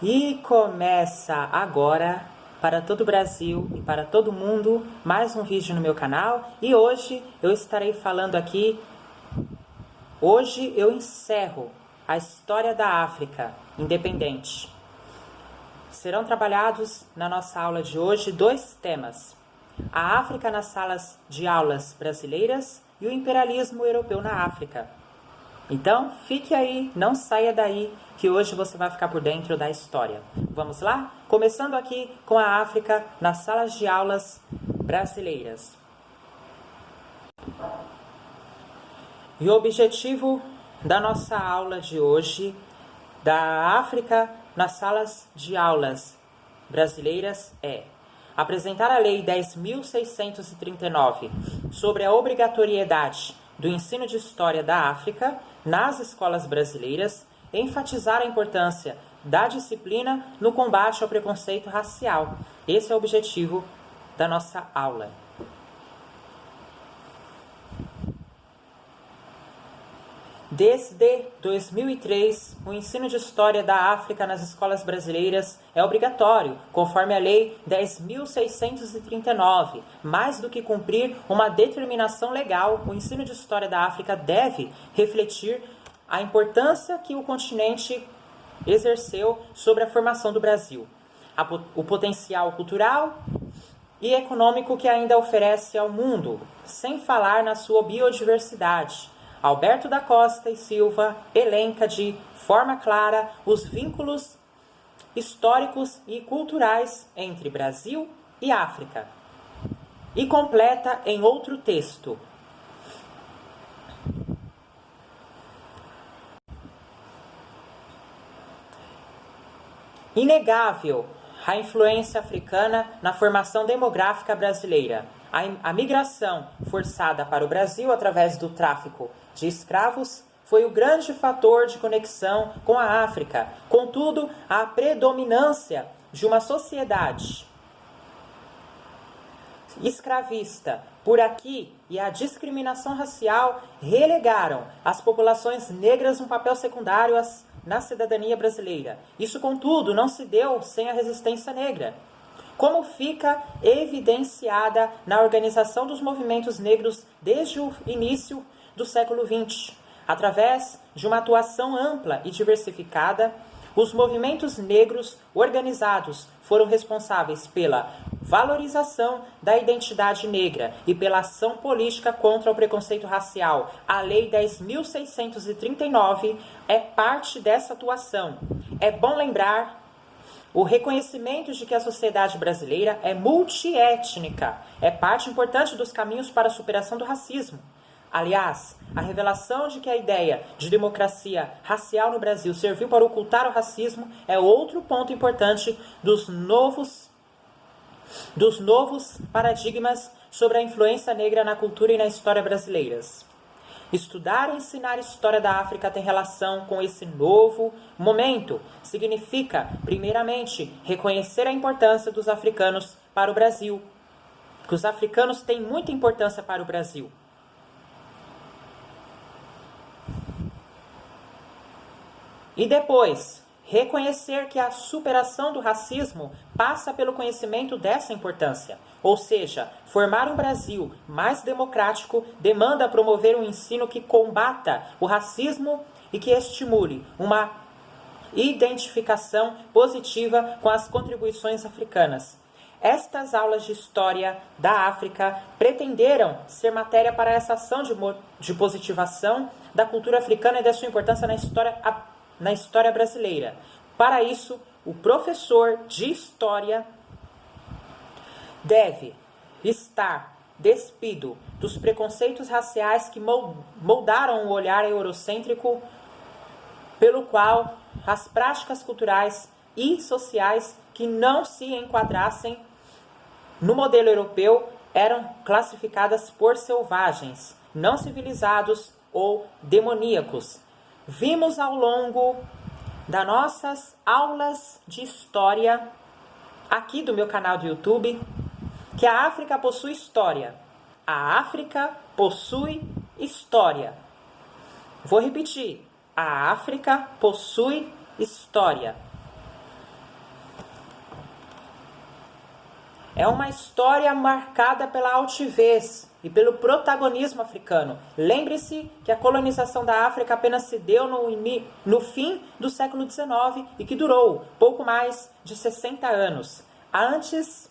E começa agora, para todo o Brasil e para todo mundo, mais um vídeo no meu canal. E hoje eu estarei falando aqui, hoje eu encerro a história da África independente. Serão trabalhados na nossa aula de hoje dois temas: a África nas salas de aulas brasileiras e o imperialismo europeu na África. Então, fique aí, não saia daí, que hoje você vai ficar por dentro da história. Vamos lá? Começando aqui com a África nas salas de aulas brasileiras. E o objetivo da nossa aula de hoje, da África nas salas de aulas brasileiras, é apresentar a Lei 10.639 sobre a obrigatoriedade do ensino de História da África nas escolas brasileiras, enfatizar a importância da disciplina no combate ao preconceito racial. Esse é o objetivo da nossa aula. Desde 2003, o ensino de História da África nas escolas brasileiras é obrigatório, conforme a Lei 10.639. Mais do que cumprir uma determinação legal, o ensino de História da África deve refletir a importância que o continente exerceu sobre a formação do Brasil, o potencial cultural e econômico que ainda oferece ao mundo, sem falar na sua biodiversidade. Alberto da Costa e Silva elenca de forma clara os vínculos históricos e culturais entre Brasil e África. E completa em outro texto: inegável a influência africana na formação demográfica brasileira. A migração forçada para o Brasil através do tráfico de escravos foi o grande fator de conexão com a África. Contudo, a predominância de uma sociedade escravista por aqui e a discriminação racial relegaram as populações negras um papel secundário na cidadania brasileira. Isso, contudo, não se deu sem a resistência negra, como fica evidenciada na organização dos movimentos negros desde o início do século XX. Através de uma atuação ampla e diversificada, os movimentos negros organizados foram responsáveis pela valorização da identidade negra e pela ação política contra o preconceito racial. A Lei 10.639 é parte dessa atuação. É bom lembrar o reconhecimento de que a sociedade brasileira é multiétnica, é parte importante dos caminhos para a superação do racismo. Aliás, a revelação de que a ideia de democracia racial no Brasil serviu para ocultar o racismo é outro ponto importante dos novos paradigmas sobre a influência negra na cultura e na história brasileiras. Estudar e ensinar a história da África tem relação com esse novo momento. Significa, primeiramente, reconhecer a importância dos africanos para o Brasil. Que os africanos têm muita importância para o Brasil. E depois, reconhecer que a superação do racismo passa pelo conhecimento dessa importância. Ou seja, formar um Brasil mais democrático demanda promover um ensino que combata o racismo e que estimule uma identificação positiva com as contribuições africanas. Estas aulas de História da África pretenderam ser matéria para essa ação de positivação da cultura africana e da sua importância na história brasileira. Para isso, o professor de História deve estar despido dos preconceitos raciais que moldaram o olhar eurocêntrico pelo qual as práticas culturais e sociais que não se enquadrassem no modelo europeu eram classificadas por selvagens, não civilizados ou demoníacos. Vimos ao longo das nossas aulas de história aqui do meu canal do YouTube que a África possui história. A África possui história. Vou repetir. A África possui história. É uma história marcada pela altivez e pelo protagonismo africano. Lembre-se que a colonização da África apenas se deu no fim do século XIX e que durou pouco mais de 60 anos. Antes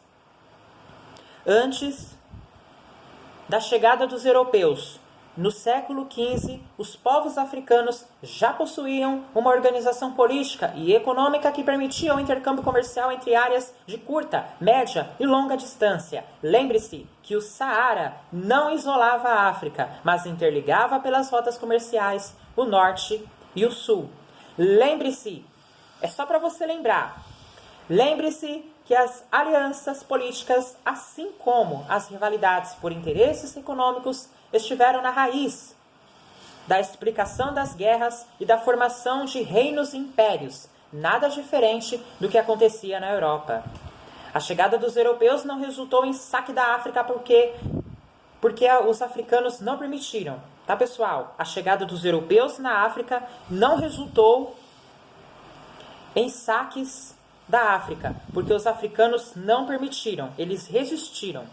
da chegada dos europeus, no século XV, os povos africanos já possuíam uma organização política e econômica que permitia o intercâmbio comercial entre áreas de curta, média e longa distância. Lembre-se que o Saara não isolava a África, mas interligava pelas rotas comerciais o norte e o sul. Lembre-se, é só para você lembrar, lembre-se que as alianças políticas, assim como as rivalidades por interesses econômicos, estiveram na raiz da explicação das guerras e da formação de reinos e impérios, nada diferente do que acontecia na Europa. A chegada dos europeus não resultou em saque da África porque os africanos não permitiram. Tá, pessoal? A chegada dos europeus na África não resultou em saques da África, porque os africanos não permitiram, eles resistiram.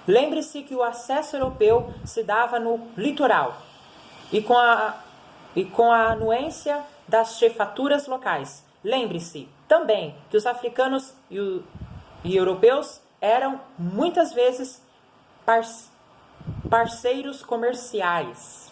Lembre-se que o acesso europeu se dava no litoral e com a anuência das chefaturas locais. Lembre-se também que os africanos e europeus eram muitas vezes parceiros comerciais.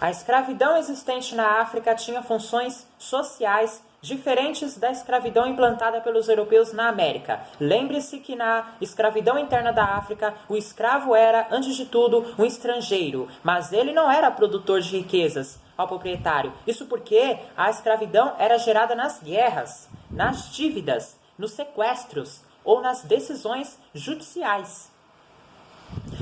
A escravidão existente na África tinha funções sociais diferentes da escravidão implantada pelos europeus na América. Lembre-se que na escravidão interna da África, o escravo era, antes de tudo, um estrangeiro, mas ele não era produtor de riquezas ao proprietário. Isso porque a escravidão era gerada nas guerras, nas dívidas, nos sequestros ou nas decisões judiciais.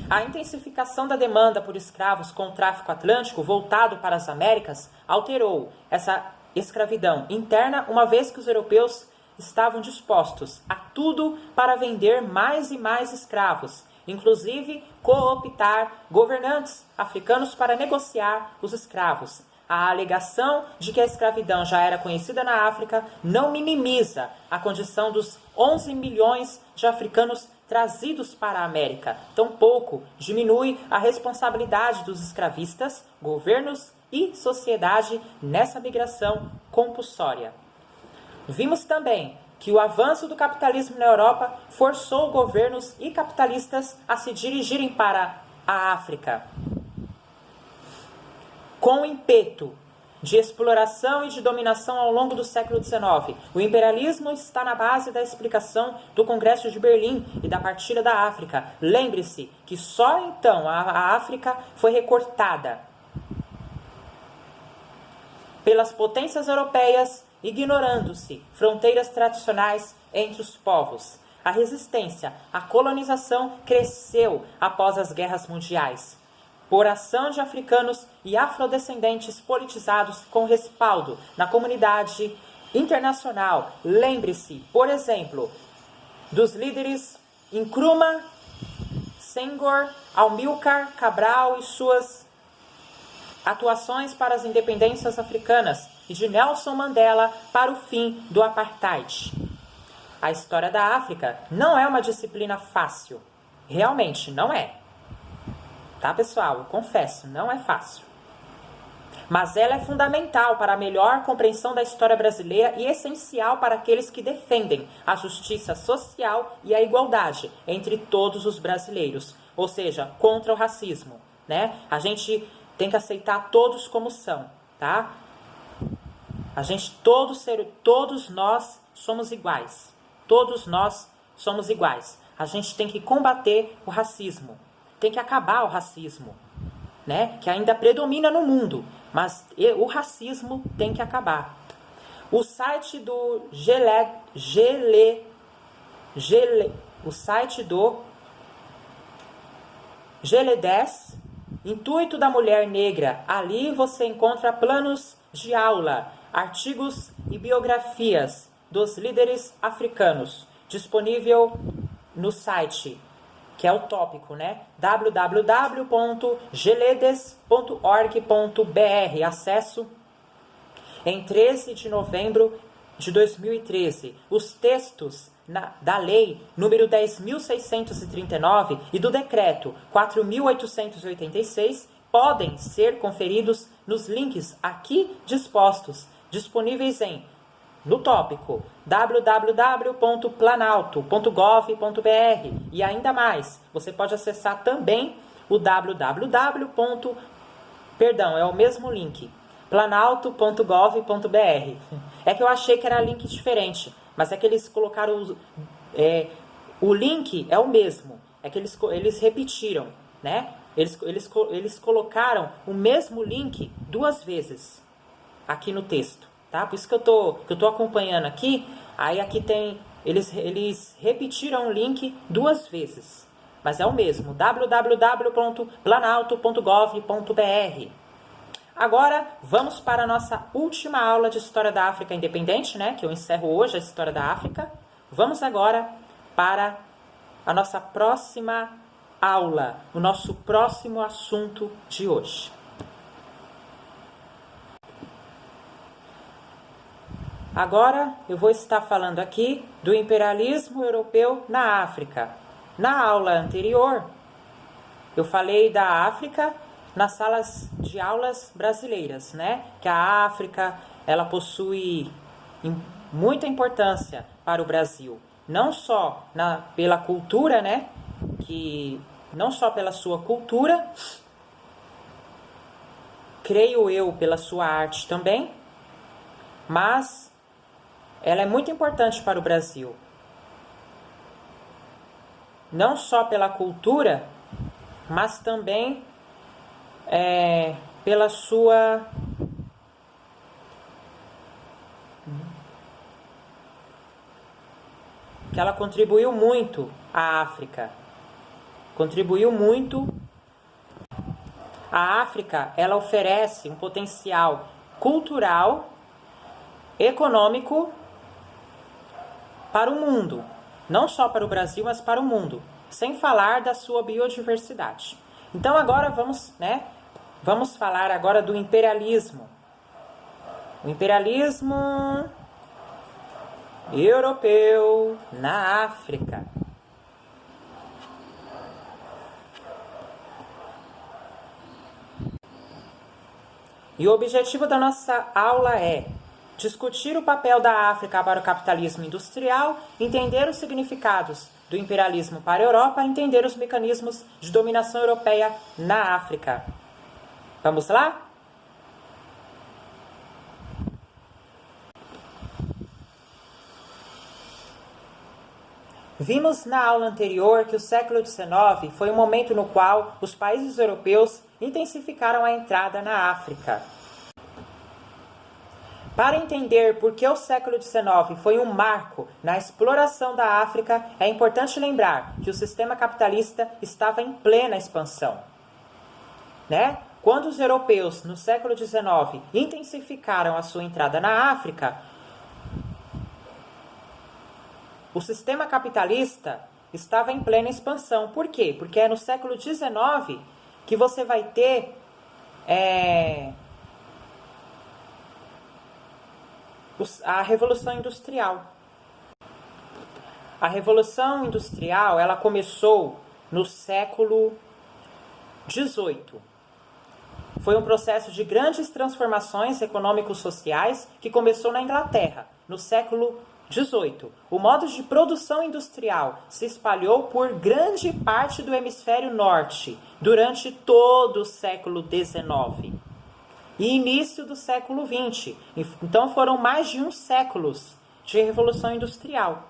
A intensificação da demanda por escravos com o tráfico atlântico voltado para as Américas alterou essa escravidão interna, uma vez que os europeus estavam dispostos a tudo para vender mais e mais escravos, inclusive cooptar governantes africanos para negociar os escravos. A alegação de que a escravidão já era conhecida na África não minimiza a condição dos 11 milhões de africanos trazidos para a América. Tampouco diminui a responsabilidade dos escravistas, governos e sociedade nessa migração compulsória. Vimos também que o avanço do capitalismo na Europa forçou governos e capitalistas a se dirigirem para a África com ímpeto de exploração e de dominação ao longo do século XIX. O imperialismo está na base da explicação do Congresso de Berlim e da partilha da África. Lembre-se que só então a África foi recortada pelas potências europeias, ignorando-se fronteiras tradicionais entre os povos. A resistência à colonização cresceu após as guerras mundiais, por ação de africanos e afrodescendentes politizados com respaldo na comunidade internacional. Lembre-se, por exemplo, dos líderes Nkrumah, Senghor, Amilcar Cabral e suas atuações para as independências africanas e de Nelson Mandela para o fim do apartheid. A história da África não é uma disciplina fácil. Realmente não é. Tá, pessoal? Eu confesso, não é fácil. Mas ela é fundamental para a melhor compreensão da história brasileira e essencial para aqueles que defendem a justiça social e a igualdade entre todos os brasileiros, ou seja, contra o racismo, né? A gente tem que aceitar todos como são, tá? Todos nós somos iguais. Todos nós somos iguais. A gente tem que combater o racismo. Tem que acabar o racismo, né? Que ainda predomina no mundo, mas o racismo tem que acabar. O site do GLE10, Intuito da Mulher Negra. Ali você encontra planos de aula, artigos e biografias dos líderes africanos, disponível no site, que é o tópico, né? www.geledes.org.br. Acesso em 13 de novembro de 2013, os textos da Lei número 10.639 e do Decreto 4.886 podem ser conferidos nos links aqui dispostos, disponíveis no tópico www.planalto.gov.br e ainda mais, você pode acessar também o é o mesmo link, planalto.gov.br. É que eu achei que era link diferente, mas é que eles colocaram o link é o mesmo, é que eles repetiram, né? Eles colocaram o mesmo link 2 vezes aqui no texto, tá? Por isso que eu tô acompanhando aqui. Aí aqui tem eles repetiram o link 2 vezes, mas é o mesmo, www.planalto.gov.br. Agora vamos para a nossa última aula de História da África Independente, né? Que eu encerro hoje a História da África. Vamos agora para a nossa próxima aula, o nosso próximo assunto de hoje. Agora eu vou estar falando aqui do imperialismo europeu na África. Na aula anterior, eu falei da África nas salas de aulas brasileiras, né? Que a África, ela possui muita importância para o Brasil. Não só pela cultura, né? Não só pela sua cultura, creio eu pela sua arte também, mas ela é muito importante para o Brasil. Não só pela cultura, mas também pela sua que ela contribuiu muito à África. Contribuiu muito. A África, ela oferece um potencial cultural, econômico para o mundo. Não só para o Brasil, mas para o mundo. Sem falar da sua biodiversidade. Então agora vamos falar agora do imperialismo. O imperialismo europeu na África. E o objetivo da nossa aula é discutir o papel da África para o capitalismo industrial, entender os significados do imperialismo para a Europa, entender os mecanismos de dominação europeia na África. Vamos lá? Vimos na aula anterior que o século XIX foi um momento no qual os países europeus intensificaram a entrada na África. Para entender por que o século XIX foi um marco na exploração da África, é importante lembrar que o sistema capitalista estava em plena expansão. Né? Quando os europeus, no século XIX, intensificaram a sua entrada na África, o sistema capitalista estava em plena expansão. Por quê? Porque é no século XIX que você vai ter a Revolução Industrial. A Revolução Industrial, ela começou no século XVIII. Foi um processo de grandes transformações econômico-sociais que começou na Inglaterra, no século XVIII. O modo de produção industrial se espalhou por grande parte do hemisfério norte durante todo o século XIX e início do século XX. Então foram mais de 1 século de Revolução Industrial.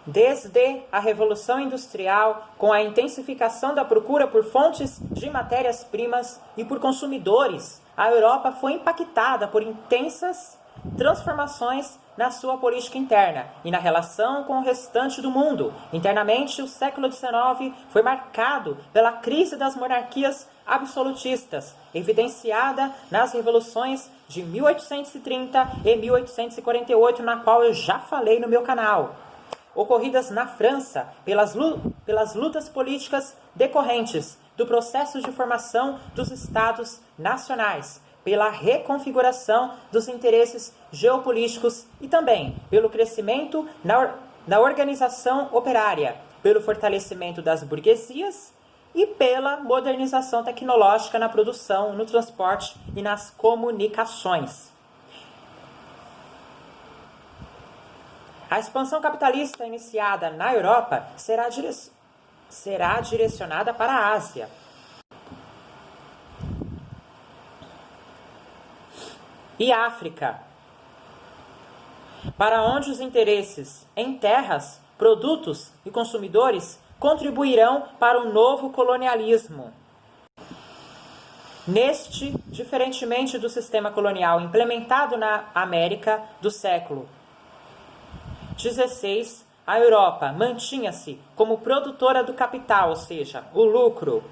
Desde a Revolução Industrial, com a intensificação da procura por fontes de matérias-primas e por consumidores, a Europa foi impactada por intensas transformações na sua política interna e na relação com o restante do mundo. Internamente, o século XIX foi marcado pela crise das monarquias absolutistas, evidenciada nas revoluções de 1830 e 1848, na qual eu já falei no meu canal, ocorridas na França pelas lutas políticas decorrentes do processo de formação dos Estados nacionais, pela reconfiguração dos interesses geopolíticos e também pelo crescimento na organização operária, pelo fortalecimento das burguesias e pela modernização tecnológica na produção, no transporte e nas comunicações. A expansão capitalista iniciada na Europa será direcionada para a Ásia. E África, para onde os interesses em terras, produtos e consumidores contribuirão para um novo colonialismo. Neste, diferentemente do sistema colonial implementado na América do século XVI, a Europa mantinha-se como produtora do capital, ou seja, o lucro,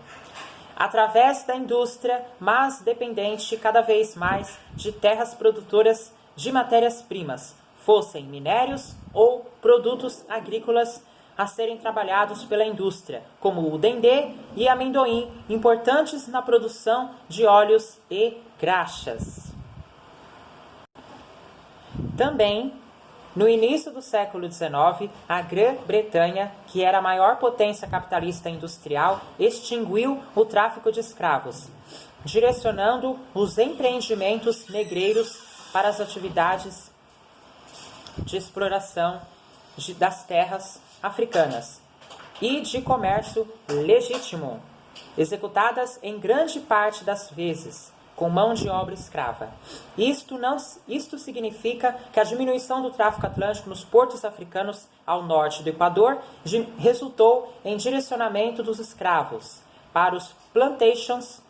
através da indústria, mas dependente cada vez mais de terras produtoras de matérias-primas, fossem minérios ou produtos agrícolas a serem trabalhados pela indústria, como o dendê e amendoim, importantes na produção de óleos e graxas. Também, no início do século XIX, a Grã-Bretanha, que era a maior potência capitalista industrial, extinguiu o tráfico de escravos, direcionando os empreendimentos negreiros para as atividades de exploração das terras africanas e de comércio legítimo, executadas em grande parte das vezes com mão de obra escrava. Isto significa que a diminuição do tráfico atlântico nos portos africanos ao norte do Equador resultou em direcionamento dos escravos para os plantations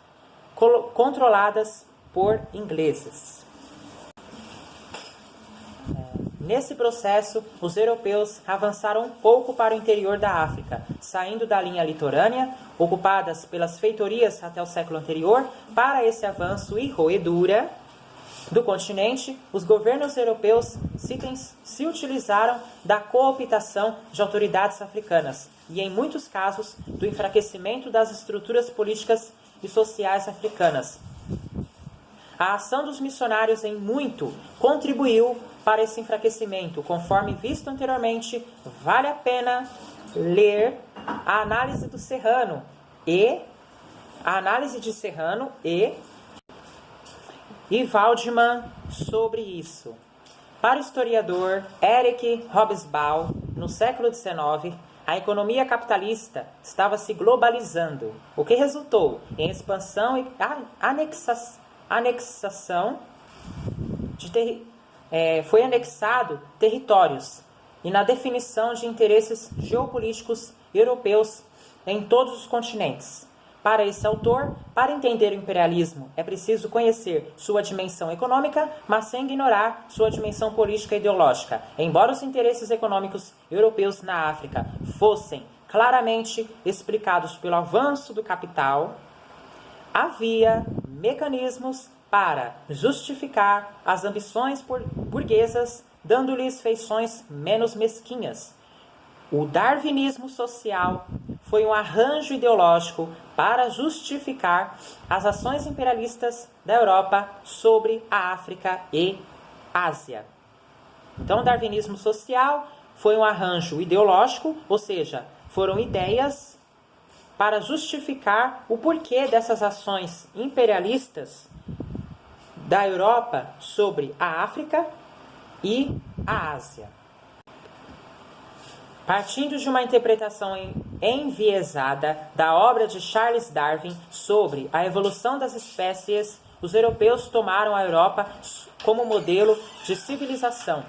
controladas por ingleses. Nesse processo, os europeus avançaram um pouco para o interior da África, saindo da linha litorânea, ocupadas pelas feitorias até o século anterior. Para esse avanço e roedura do continente, os governos europeus se utilizaram da cooptação de autoridades africanas e, em muitos casos, do enfraquecimento das estruturas políticas e sociais africanas. A ação dos missionários em muito contribuiu para esse enfraquecimento, conforme visto anteriormente. Vale a pena ler a análise de Serrano e Waldman sobre isso. Para o historiador Eric Hobsbawm, no século XIX, a economia capitalista estava se globalizando, o que resultou em expansão e anexação foi anexado territórios e na definição de interesses geopolíticos europeus em todos os continentes. Para esse autor, para entender o imperialismo, é preciso conhecer sua dimensão econômica, mas sem ignorar sua dimensão política e ideológica. Embora os interesses econômicos europeus na África fossem claramente explicados pelo avanço do capital, havia mecanismos para justificar as ambições burguesas, dando-lhes feições menos mesquinhas. O darwinismo social foi um arranjo ideológico para justificar as ações imperialistas da Europa sobre a África e Ásia. Então, o darwinismo social foi um arranjo ideológico, ou seja, foram ideias para justificar o porquê dessas ações imperialistas da Europa sobre a África e a Ásia. Partindo de uma interpretação enviesada da obra de Charles Darwin sobre a evolução das espécies, os europeus tomaram a Europa como modelo de civilização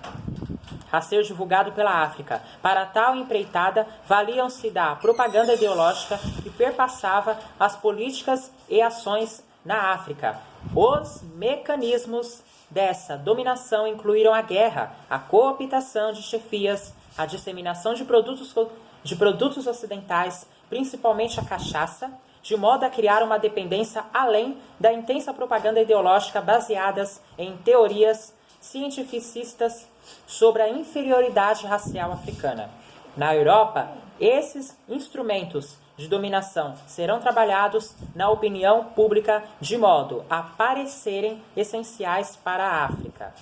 a ser divulgado pela África. Para tal empreitada, valiam-se da propaganda ideológica que perpassava as políticas e ações na África. Os mecanismos dessa dominação incluíram a guerra, a cooptação de chefias, a disseminação de produtos ocidentais, principalmente a cachaça, de modo a criar uma dependência além da intensa propaganda ideológica baseadas em teorias cientificistas sobre a inferioridade racial africana. Na Europa, esses instrumentos de dominação serão trabalhados na opinião pública de modo a parecerem essenciais para a África.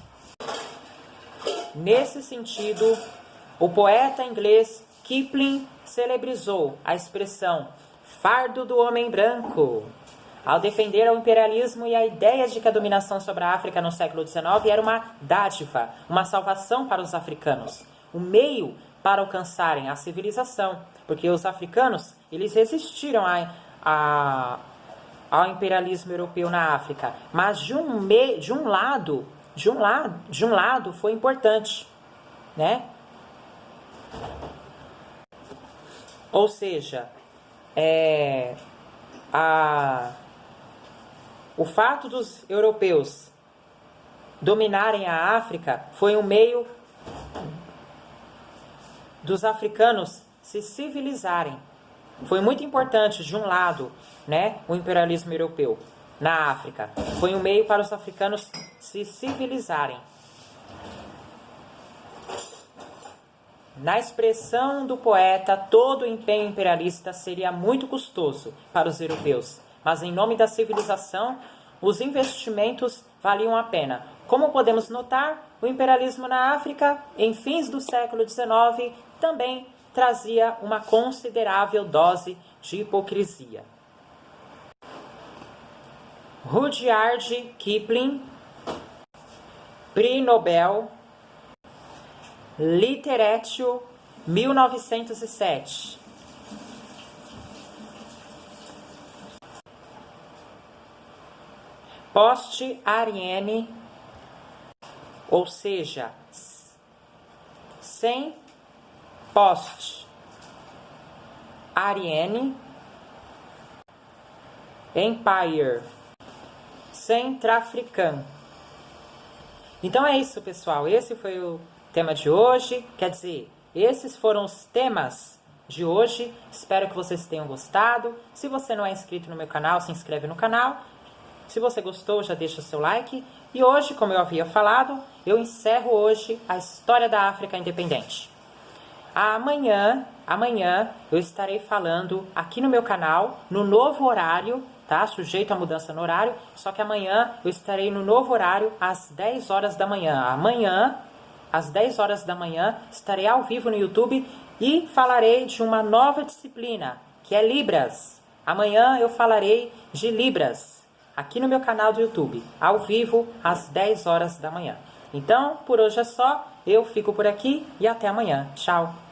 Nesse sentido, o poeta inglês Kipling celebrizou a expressão fardo do homem branco, ao defender o imperialismo e a ideia de que a dominação sobre a África no século XIX era uma dádiva, uma salvação para os africanos, um meio para alcançarem a civilização, porque os africanos eles resistiram ao imperialismo europeu na África, mas de um lado foi importante, né? Ou seja, o fato dos europeus dominarem a África foi um meio dos africanos se civilizarem. Foi muito importante, de um lado, né, o imperialismo europeu na África. Foi um meio para os africanos se civilizarem. Na expressão do poeta, todo o empenho imperialista seria muito custoso para os europeus, mas em nome da civilização, os investimentos valiam a pena. Como podemos notar, o imperialismo na África, em fins do século XIX, também trazia uma considerável dose de hipocrisia. Rudyard Kipling, Prix Nobel, Literature, 1907. Post-Arienne, ou seja, sem post-Arienne, Empire, Centro-Africano. Então é isso, pessoal. Esse foi o tema de hoje. Quer dizer, esses foram os temas de hoje. Espero que vocês tenham gostado. Se você não é inscrito no meu canal, se inscreve no canal. Se você gostou, já deixa o seu like. E hoje, como eu havia falado, eu encerro hoje a história da África independente. Amanhã eu estarei falando aqui no meu canal, no novo horário, tá? Sujeito à mudança no horário, só que amanhã eu estarei no novo horário às 10 horas da manhã. Amanhã, às 10 horas da manhã, estarei ao vivo no YouTube e falarei de uma nova disciplina, que é Libras. Amanhã eu falarei de Libras, aqui no meu canal do YouTube, ao vivo, às 10 horas da manhã. Então, por hoje é só, eu fico por aqui e até amanhã. Tchau!